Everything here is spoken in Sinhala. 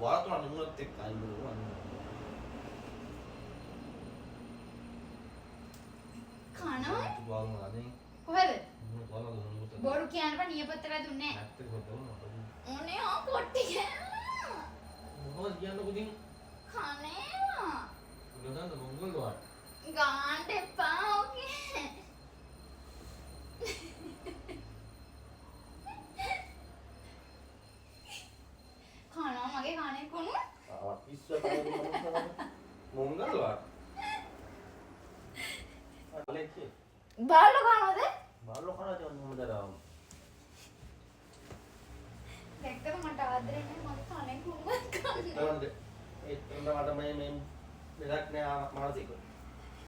වාරතුන නුනත් එක්ක අයිබුරුවා කනවා වාරතුනනේ කොහෙද නුනත් වාරතුන නුනත් බොරු කියන්න බෑ නියපොත්තට දුන්නේ නැත්te කොටවන ඕනේ ආ කොට්ටි මොනවද කියන්නකො ඉතින් කනේවා ගඳන්න මොංගල් වාර ගාන්න එපා ඕකේ කනවා මගේ කනේ කුණු පිස්සුව කන්නේ මොංගල් වාර අලෙක්කේ බාලෝ කනවද බාල්ලෝ කනද මොහොමදරා දැක්කද මට ආදරේ නැහැ මගේ කනේ කුණුවත් කන්නේ එතනද මට මේ මෙලක් නෑ මානසික